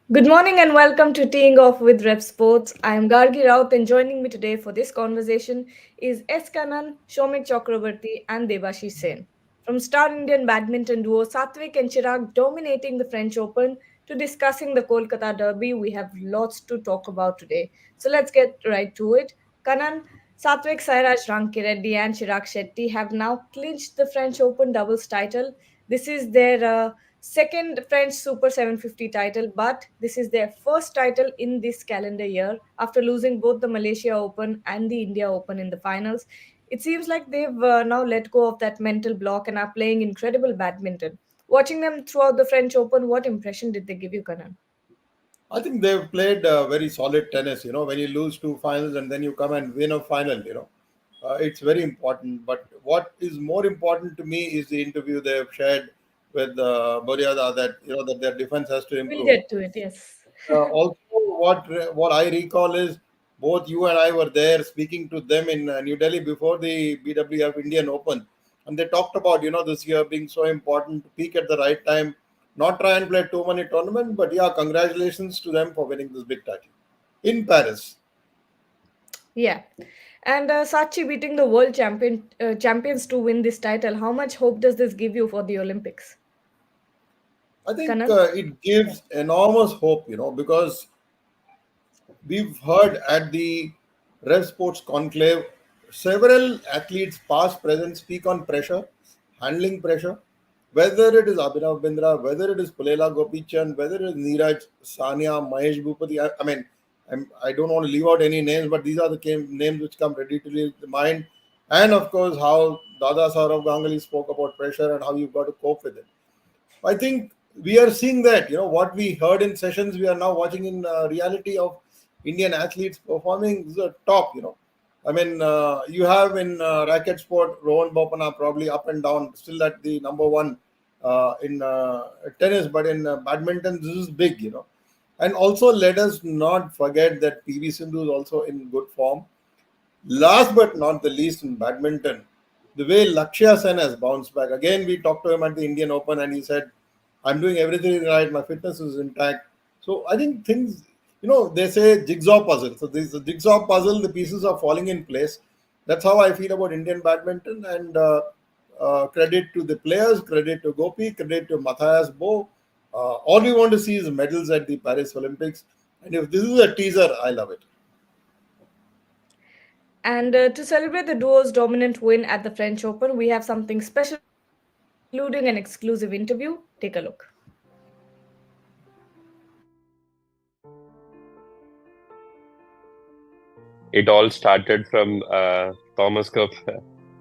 Good morning and welcome to Teeing Off with RevSportz. I am Gargi Raut and joining me today for this conversation is S. Kanan, Shomik Chakrabarti and Devashish Sen. From star Indian badminton duo Satvik and Chirag dominating the French Open to discussing the Kolkata Derby, we have lots to talk about today. So let's get right to it. Kanan, Satvik Sairaj Rankireddy and Chirag Shetty have now clinched the French Open doubles title. This is their second French Super 750 title, but this is their first title in this calendar year after losing both the Malaysia Open and the India Open in the finals. It seems like they've now let go of that mental block and are playing incredible badminton. Watching them throughout the French Open, what impression did they give you, Kanan? I think they've played very solid tennis. When you lose two finals and then you come and win a final, it's very important. But what is more important to me is the interview they've shared with Boryada that that their defense has to We'll improve. get to it, yes. Also, what I recall is both you and I were there speaking to them in New Delhi before the BWF Indian Open, and they talked about this year being so important to peak at the right time, not try and play too many tournaments, but yeah, congratulations to them for winning this big title in Paris. Yeah. And Sachi beating the champions to win this title, how much hope does this give you for the Olympics? I think Kanan? it gives enormous hope, because we've heard at the RevSportz conclave several athletes, past, present, speak on pressure, handling pressure. Whether it is Abhinav Bindra, whether it is Pulela Gopichan, whether it is Neeraj, Sania, Mahesh Bhupati. I mean, I don't want to leave out any names, but these are the names which come ready to the mind. And of course, how Dada Saurav Ganguly spoke about pressure and how you've got to cope with it. I think we are seeing that, what we heard in sessions, we are now watching in reality of Indian athletes performing the top, I mean, you have in racket sport, Rohan Bopana probably up and down, still at the number one in tennis, but in badminton, this is big, And also, let us not forget that PV Sindhu is also in good form. Last but not the least, in badminton, the way Lakshya Sen has bounced back. Again, we talked to him at the Indian Open and he said, I'm doing everything right, my fitness is intact. So I think things, they say jigsaw puzzle. So this the jigsaw puzzle, the pieces are falling in place. That's how I feel about Indian badminton. And credit to the players, credit to Gopi, credit to Matthias Bo. All we want to see is medals at the Paris Olympics. And if this is a teaser, I love it. And to celebrate the duo's dominant win at the French Open, we have something special, including an exclusive interview. Take a look. It all started from Thomas Cup,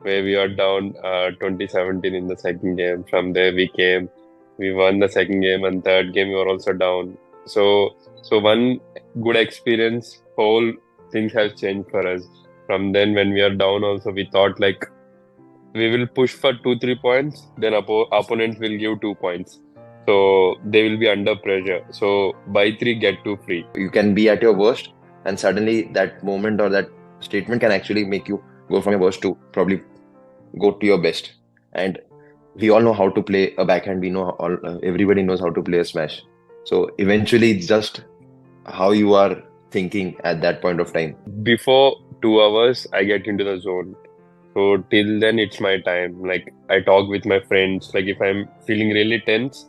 where we were down 2017 in the second game. From there, we won the second game, and third game we were also down. So one good experience, whole things have changed for us. From then, when we are down, also we thought like we will push for 2 3 points, then opponents will give 2 points. So they will be under pressure. So buy three, get two free. You can be at your worst, and suddenly that moment or that statement can actually make you go from your worst to probably go to your best. And we all know how to play a backhand. We know everybody knows how to play a smash. So eventually, it's just how you are thinking at that point of time. Before 2 hours, I get into the zone. So till then, it's my time. Like I talk with my friends. Like if I'm feeling really tense,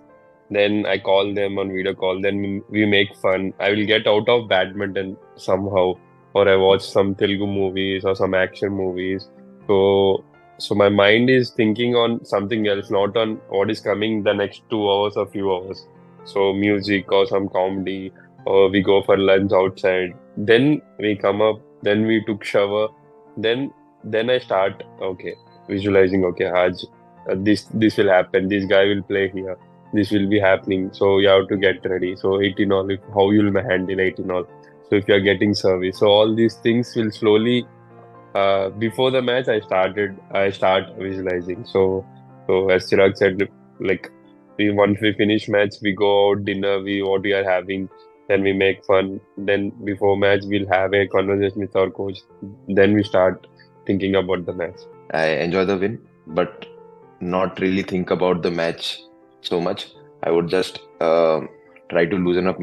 then I call them on video call. Then we make fun. I will get out of badminton somehow, or I watch some Telugu movies or some action movies. So so my mind is thinking on something else, not on what is coming the next 2 hours or few hours. So music or some comedy, or we go for lunch outside. Then we come up. Then we took shower. Then then I start, okay, visualizing, okay, Haj, this will happen, this guy will play here, this will be happening, so you have to get ready. So 18 all, if how you'll handle 18 all. So if you're getting service, so all these things will slowly before the match I start visualizing. So as Chirag said, like we once we finish match, we go out dinner, we what we are having, then we make fun. Then before match, we'll have a conversation with our coach. Then we start thinking about the match. I enjoy the win, but not really think about the match so much. I would just try to loosen up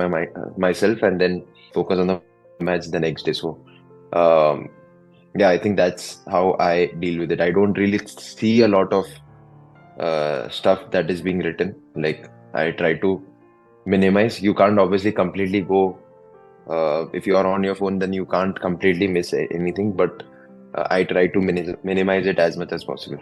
myself, and then focus on the match the next day. So, um, yeah, I think that's how I deal with it. I don't really see a lot of stuff that is being written. Like, I try to minimize. You can't obviously completely go. If you are on your phone, then you can't completely miss anything. But I try to minimize it as much as possible.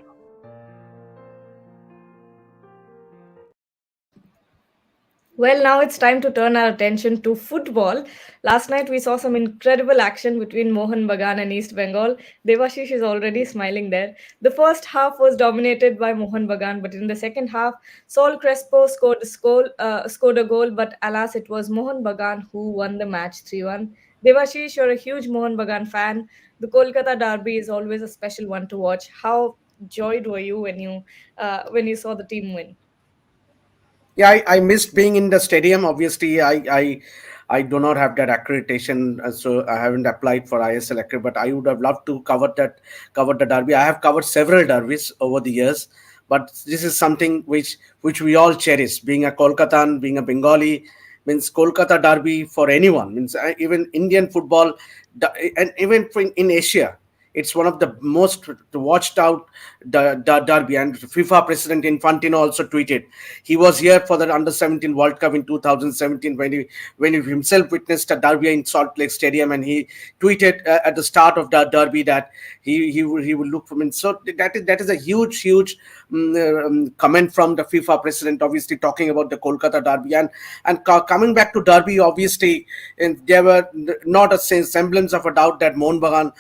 Well, now it's time to turn our attention to football. Last night we saw some incredible action between Mohan Bagan and East Bengal. Devashish is already smiling there. The first half was dominated by Mohan Bagan, but in the second half, Saul Crespo scored a goal, but alas, it was Mohan Bagan who won the match 3-1. Devashish, you're a huge Mohan Bagan fan. The Kolkata Derby is always a special one to watch. How joyed were you when you saw the team win? Yeah, I missed being in the stadium. Obviously, I do not have that accreditation, so I haven't applied for ISL accreditation. But I would have loved to cover the derby. I have covered several derbies over the years, but this is something which we all cherish. Being a Kolkatan, being a Bengali, means Kolkata derby for anyone. Means even Indian football, and even in Asia. It's one of the most watched out derby, and FIFA president Infantino also tweeted he was here for the under 17 World Cup in 2017 when he himself witnessed a derby in Salt Lake Stadium, and he tweeted at the start of the derby that he will look for him. So that is a huge comment from the FIFA president, obviously talking about the Kolkata derby, and coming back to derby, obviously, and there were not a semblance of a doubt that Mohun Bagan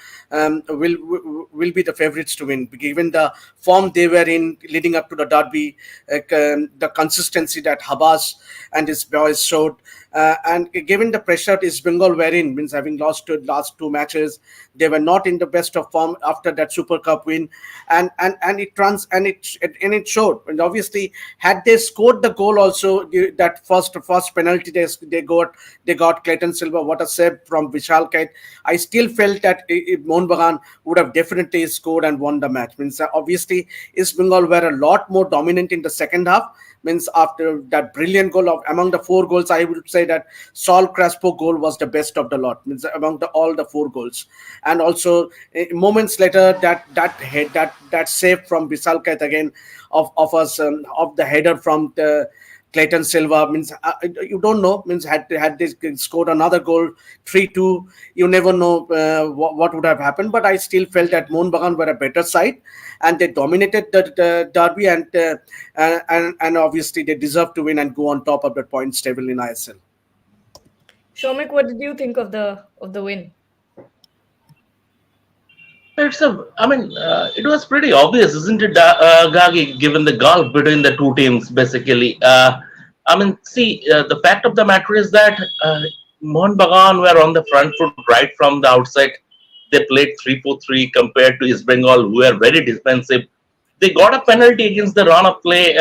will be the favorites to win, given the form they were in leading up to the derby, the consistency that Habas and his boys showed, and given the pressure East Bengal were in, means having lost to last two matches, they were not in the best of form after that Super Cup win, and it showed. And obviously, had they scored the goal also, that first penalty they got Clayton Silva, what a save from Vishal Kait. I still felt that Mohun Bagan would have definitely scored and won the match. Means obviously East Bengal were a lot more dominant in the second half. Means after that brilliant goal, of among the four goals, I would say that Saul Crespo goal was the best of the lot. Means among all the four goals, and also moments later that save from Vishal Kait again of us of the header from the Clayton Silva, means you don't know, means had they scored another goal 3-2, you never know what would have happened. But I still felt that Mohun Bagan were a better side, and they dominated the derby, and obviously they deserve to win and go on top of the points table in ISL. Shomik, what did you think of the win? It was pretty obvious, isn't it, Gagi, given the gulf between the two teams, basically. The fact of the matter is that Mohun Bagan were on the front foot right from the outset. They played 3-4-3 compared to East Bengal, who were very defensive. They got a penalty against the run of play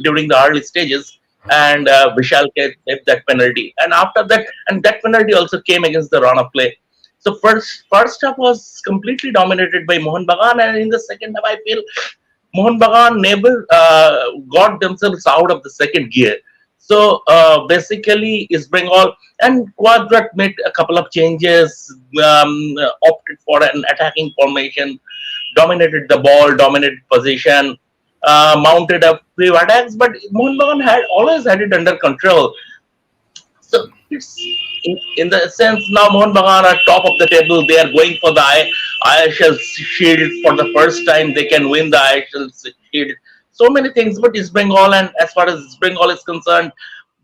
during the early stages, and Vishal saved that penalty. And after that, and that penalty also came against the run of play. So first half was completely dominated by Mohun Bagan, and in the second half, I feel Mohun Bagan never got themselves out of the second gear. So basically, East Bengal and Quadrat made a couple of changes, opted for an attacking formation, dominated the ball, dominated position, mounted a few attacks, but Mohun Bagan had always had it under control. So it's in the sense now Mohun Bagan are top of the table. They are going for the ISL Shield for the first time. They can win the ISL Shield. So many things, but East Bengal, and as far as East Bengal is concerned,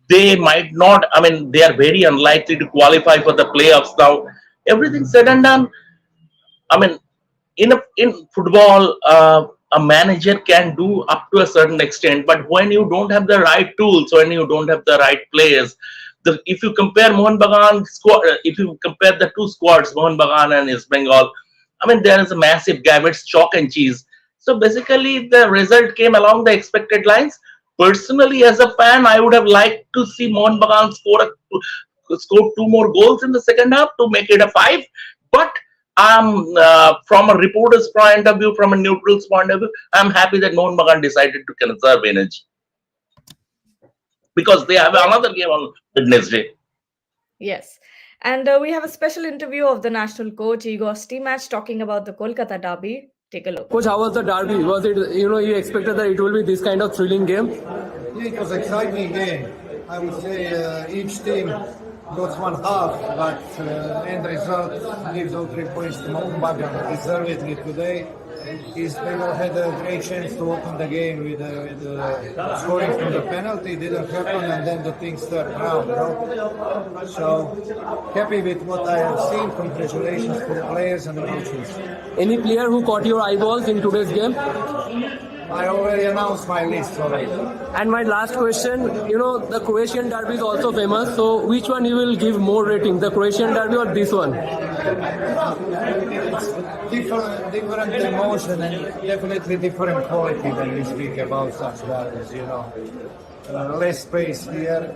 they might not. They are very unlikely to qualify for the playoffs now. Everything said and done. I mean, in football, a manager can do up to a certain extent, but when you don't have the right tools, when you don't have the right players, if you compare Mohun Bagan squad, if you compare the two squads, Mohun Bagan and East Bengal, there is a massive gap. It's chalk and cheese. So basically, the result came along the expected lines. Personally, as a fan, I would have liked to see Mohun Bagan score two more goals in the second half to make it a 5. But from a reporter's point of view, from a neutral's point of view, I'm happy that Mohun Bagan decided to conserve energy. because they have another game on Wednesday. Yes. And we have a special interview of the national coach Igor Stimac talking about the Kolkata Derby. Take a look. Coach, how was the derby? Was it, you expected that it will be this kind of thrilling game? Yeah, it was an exciting game. I would say each team got one half, but end result gives all 3 points to Mumbai deservedly today. His Bengal had a great chance to open the game with scoring from the penalty. Didn't happen, and then the things turned around. So happy with what I have seen. Congratulations to the players and the coaches. Any player who caught your eyeballs in today's game? I already announced my list already. And my last question, the Croatian derby is also famous. So which one you will give more rating, the Croatian derby or this one? Different emotion and definitely different quality when we speak about such derbies. Less space here.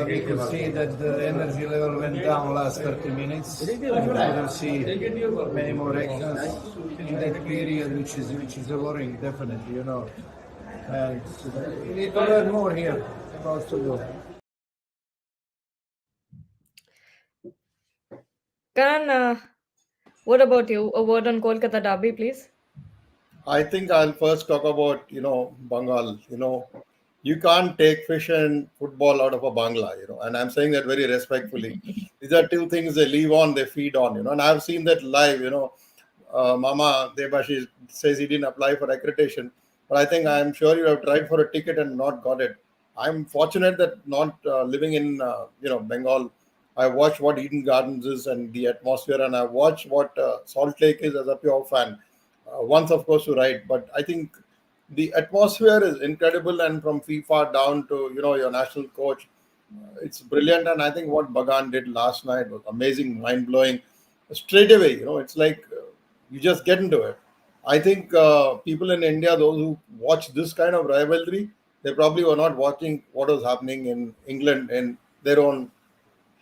We could see that the energy level went down last 30 minutes. We couldn't see many more actions in that period, which is worrying, definitely, And we need to learn more here about football. Karan, what about you? A word on Kolkata Derby, please. I think I'll first talk about, Bengal. You can't take fish and football out of a Bangla, and I'm saying that very respectfully. These are two things they live on, they feed on, and I've seen that live, Mama Debashi says he didn't apply for accreditation, but I'm sure you have tried for a ticket and not got it. I'm fortunate that not living in, Bengal. I watched what Eden Gardens is and the atmosphere, and I watched what Salt Lake is as a pure fan. Once, of course, to ride, but I think the atmosphere is incredible, and from FIFA down to your national coach, it's brilliant. And I think what Bagan did last night was amazing, mind blowing. Straight away, it's like you just get into it. I think people in India, those who watch this kind of rivalry, they probably were not watching what was happening in England in their own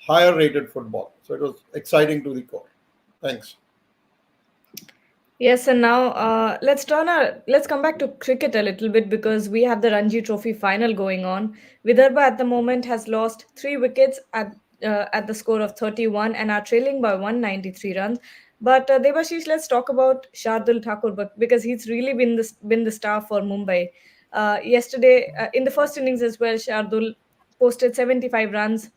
higher rated football. So it was exciting to the core. Thanks. Yes, and now let's come back to cricket a little bit because we have the Ranji Trophy final going on. Vidarbha at the moment has lost 3 wickets at the score of 31 and are trailing by 193 runs. But Debashish, let's talk about Shardul Thakur, because he's really been the star for Mumbai. Yesterday, in the first innings as well, Shardul posted 75 runs,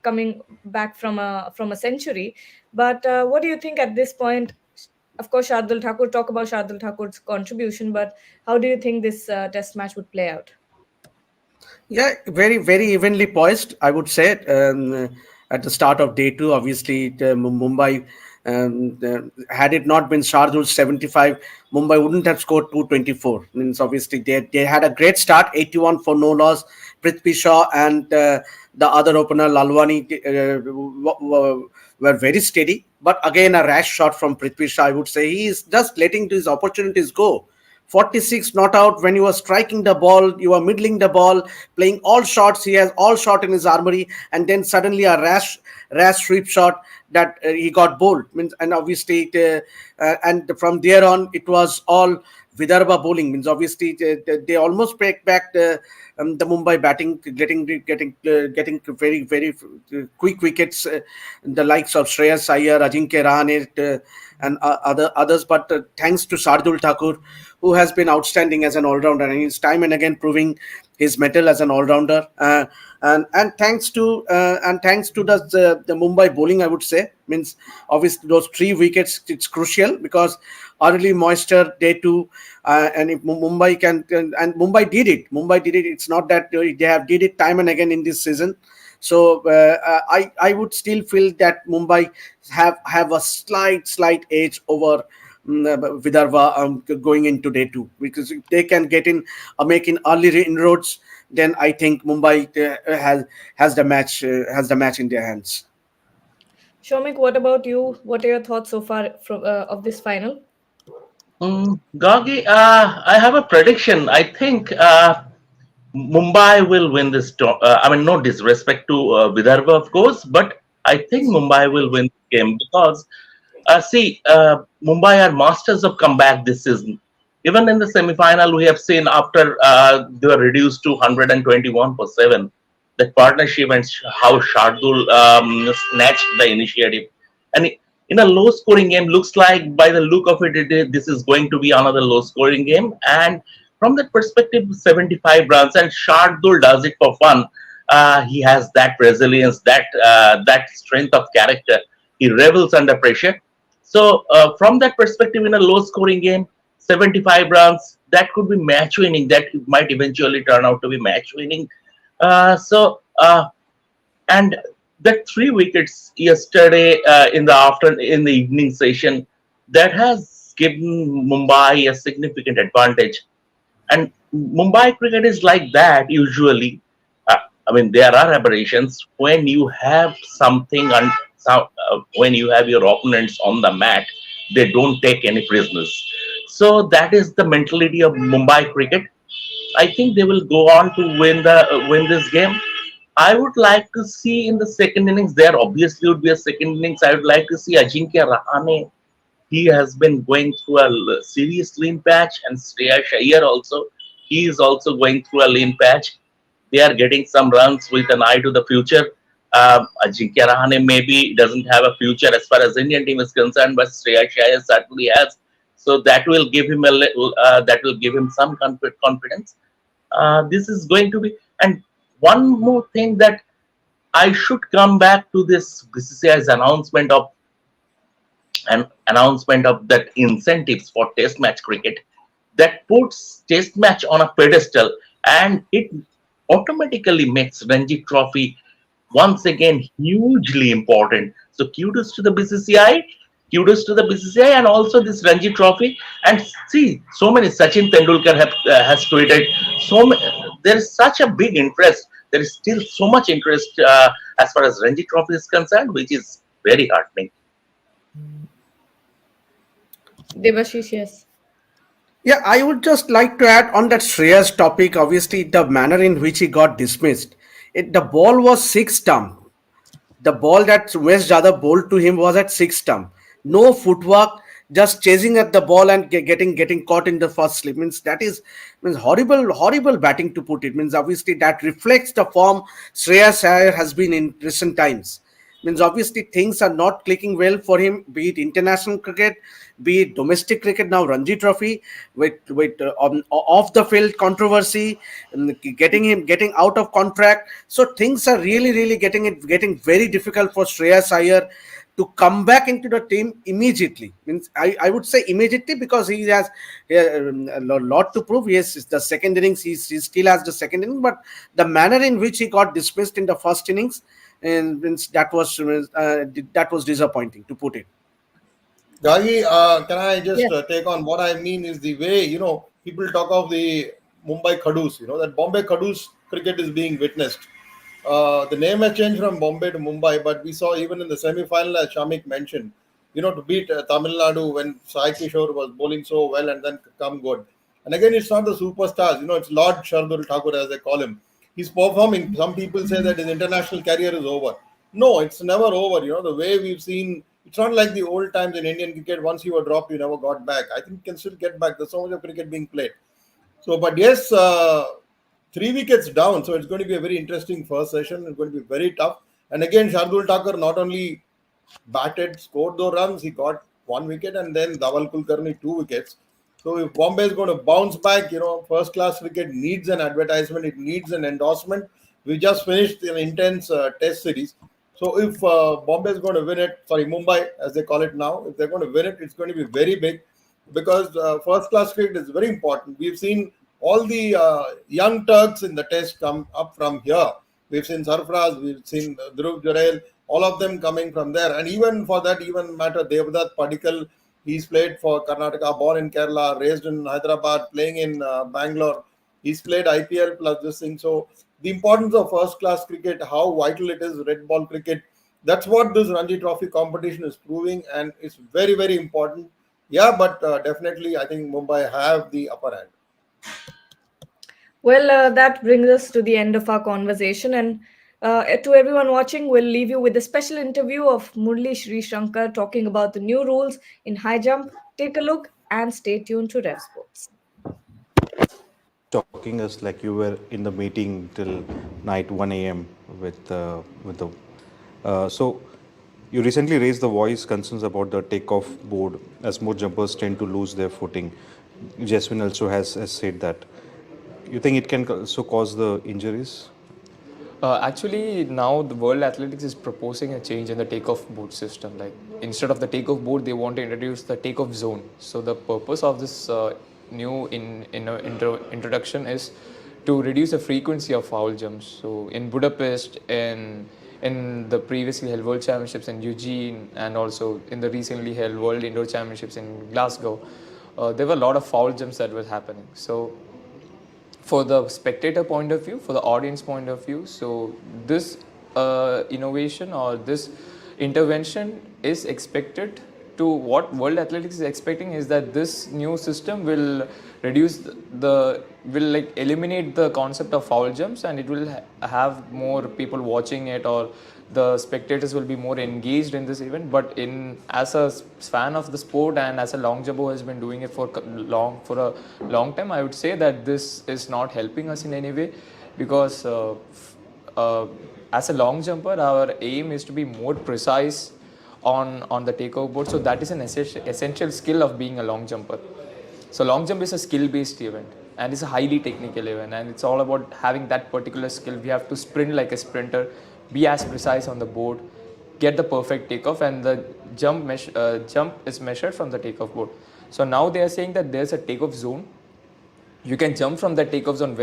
coming back from a century. But what do you think at this point? Of course, Shardul Thakur, talk about Shardul Thakur's contribution, but how do you think this test match would play out? Yeah, very, very evenly poised, I would say. At the start of day two, obviously, Mumbai, had it not been Shardul's 75, Mumbai wouldn't have scored 224. Means obviously they had a great start, 81 for no loss. Prithvi Shaw and the other opener, Lalwani, were very steady. But again, a rash shot from Prithvi Shaw, I would say. He is just letting his opportunities go. 46 not out when you are striking the ball, you are middling the ball, playing all shots. He has all shot in his armory, and then suddenly a rash sweep shot that he got bowled. Means, and obviously, and from there on, it was all Vidarbha bowling. Means obviously they almost break back the Mumbai batting, getting very, very quick wickets. The likes of Shreyas Iyer, Ajinkya Rahane, and others. But thanks to Shardul Thakur, who has been outstanding as an all-rounder, and he's time and again proving his mettle as an all-rounder. And thanks to the Mumbai bowling, I would say. Means obviously those 3 wickets, it's crucial because early moisture day 2, and if Mumbai can, and Mumbai did it. It's not that they have did it time and again in this season. So I would still feel that Mumbai have a slight edge over Vidarbha going into day 2, because if they can get in, making early inroads, then I think Mumbai has the match in their hands. Shomik, what about you? What are your thoughts so far of this final? Gagi, I have a prediction. I think Mumbai will win this. No disrespect to Vidarbha, of course, but I think Mumbai will win the game because, Mumbai are masters of comeback this season. Even in the semi-final, we have seen after they were reduced to 121 for 7, that partnership and how Shardul snatched the initiative. And in a low-scoring game, looks like by the look of it, this is going to be another low-scoring game. And from that perspective, 75 runs, and Shardul does it for fun. He has that resilience, that strength of character. He revels under pressure. So from that perspective, in a low-scoring game, 75 runs, that could be match winning. That might eventually turn out to be match winning. And that 3 wickets yesterday in the evening session, that has given Mumbai a significant advantage. And Mumbai cricket is like that usually. I mean, there are aberrations when you have something and when you have your opponents on the mat, they don't take any prisoners. So that is the mentality of Mumbai cricket. I think they will go on to win this game. I would like to see in the second innings. There obviously would be a second innings. I would like to see Ajinkya Rahane. He has been going through a serious lean patch, and Shreya Iyer also. He is also going through a lean patch. They are getting some runs with an eye to the future. Ajinkya Rahane maybe doesn't have a future as far as Indian team is concerned, but Shreya Iyer certainly has. So that will give him that will give him some confidence. This is going to be, and one more thing that I should come back to this BCCI's announcement of that incentives for test match cricket, that puts test match on a pedestal, and it automatically makes Ranji Trophy once again hugely important. So kudos to the BCCI, and also this Ranji Trophy. And see, so many, Sachin Tendulkar has tweeted, there is such a big interest. There is still so much interest as far as Ranji Trophy is concerned, which is very heartening. Devashish, yes. Yeah, I would just like to add on that Shreyas topic. Obviously, the manner in which he got dismissed. The ball was six stump. The ball that West Jadhav bowled to him was at six stump. No footwork, just chasing at the ball and getting caught in the first slip. Means horrible batting to put it. Means obviously that reflects the form Shreyas Iyer has been in recent times. Means obviously things are not clicking well for him, be it international cricket, be it domestic cricket, now Ranji Trophy, with off the field controversy, getting out of contract. So things are really getting very difficult for Shreyas Iyer to come back into the team immediately. Means I would say immediately, because he has a lot to prove. Yes, it's the second innings, he still has the second inning, but the manner in which he got dismissed in the first innings, and that was disappointing, to put it. Gagi, can I just Yes. take on what I mean is the way, people talk of the Mumbai Khadus, that Bombay Khadus cricket is being witnessed. The name has changed from Bombay to Mumbai, but we saw even in the semi-final, as Shamik mentioned, to beat Tamil Nadu when Sai Kishore was bowling so well and then come good. And again, it's not the superstars, it's Lord Shardul Thakur, as they call him. He's performing. Some people say that his international career is over. No, it's never over. The way we've seen, it's not like the old times in Indian cricket. Once you were dropped, you never got back. I think you can still get back. There's so much of cricket being played. So, but yes, 3 wickets down. So it's going to be a very interesting first session. It's going to be very tough. And again, Shardul Thakur not only batted, scored those runs, he got 1 wicket, and then Dhaval Kulkarni 2 wickets. So if Bombay is going to bounce back, first class cricket needs an advertisement, it needs an endorsement. We just finished an intense test series. So if Bombay is going to win it, sorry, Mumbai as they call it now, if they're going to win it, it's going to be very big, because first class cricket is very important. We've seen all the young Turks in the test come up from here. We've seen Sarfraz, we've seen Dhruv Jurel, all of them coming from there. And even for that even matter, Devdutt Padikkal, he's played for Karnataka, born in Kerala, raised in Hyderabad, playing in Bangalore. He's played IPL plus this thing. So the importance of first class cricket, how vital it is, red ball cricket, that's what this Ranji Trophy competition is proving, and it's very, very important. Yeah, but definitely I think Mumbai have the upper hand. Well, that brings us to the end of our conversation. And to everyone watching, we'll leave you with a special interview of Murli Sri Shankar talking about the new rules in high jump. Take a look and stay tuned to RevSportz. talking us like you were in the meeting till night 1 a.m. with the. So, you recently raised the voice concerns about the takeoff board as more jumpers tend to lose their footing. Jasmine also has said that. You think it can also cause the injuries? Actually, now the World Athletics is proposing a change in the takeoff board system. Like instead of the takeoff board, they want to introduce the takeoff zone. So the purpose of this new introduction is to reduce the frequency of foul jumps. So in Budapest, in the previously held World Championships in Eugene, and also in the recently held World Indoor Championships in Glasgow, there were a lot of foul jumps that were happening. So for the spectator point of view, for the audience point of view, so this innovation or this intervention is expected to what World Athletics is expecting is that this new system will reduce will like eliminate the concept of foul jumps, and it will have more people watching it, or the spectators will be more engaged in this event. But in as a fan of the sport and as a long jumper who has been doing it for a long time, I would say that this is not helping us in any way, because uh, as a long jumper our aim is to be more precise on the takeoff board. So that is an essential skill of being a long jumper. So long jump is a skill-based event, and it's a highly technical event, and it's all about having that particular skill. We have to sprint like a sprinter, be as precise on the board, get the perfect takeoff, and the jump is measured from the takeoff board. So now they are saying that there's a takeoff zone. You can jump from the takeoff zone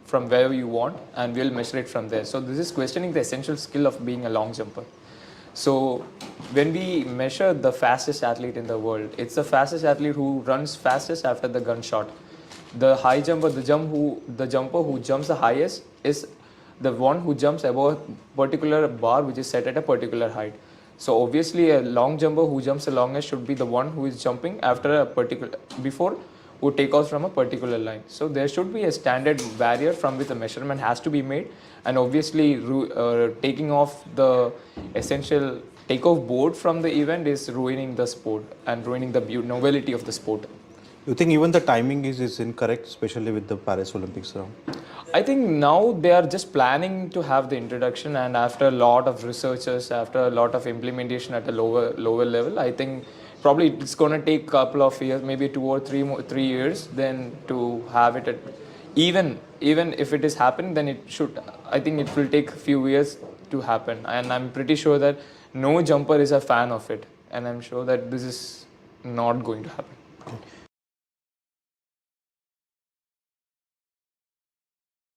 from wherever you want, and we'll measure it from there. So this is questioning the essential skill of being a long jumper. So when we measure the fastest athlete in the world, it's the fastest athlete who runs fastest after the gunshot. The high jumper, the jumper who jumps the highest is the one who jumps above a particular bar which is set at a particular height. So obviously a long jumper who jumps the longest should be the one who is jumping after a particular before who take off from a particular line. So there should be a standard barrier from which the measurement has to be made, and obviously taking off the essential takeoff board from the event is ruining the sport and ruining the novelty of the sport. You think even the timing is incorrect, especially with the Paris Olympics now? I think now they are just planning to have the introduction, and after a lot of researchers, after a lot of implementation at a lower level, I think probably it's going to take a couple of years, maybe 2 or 3 years, then to have it at even if it is happening, then it should. I think it will take a few years to happen, and I'm pretty sure that no jumper is a fan of it, and I'm sure that this is not going to happen. Okay.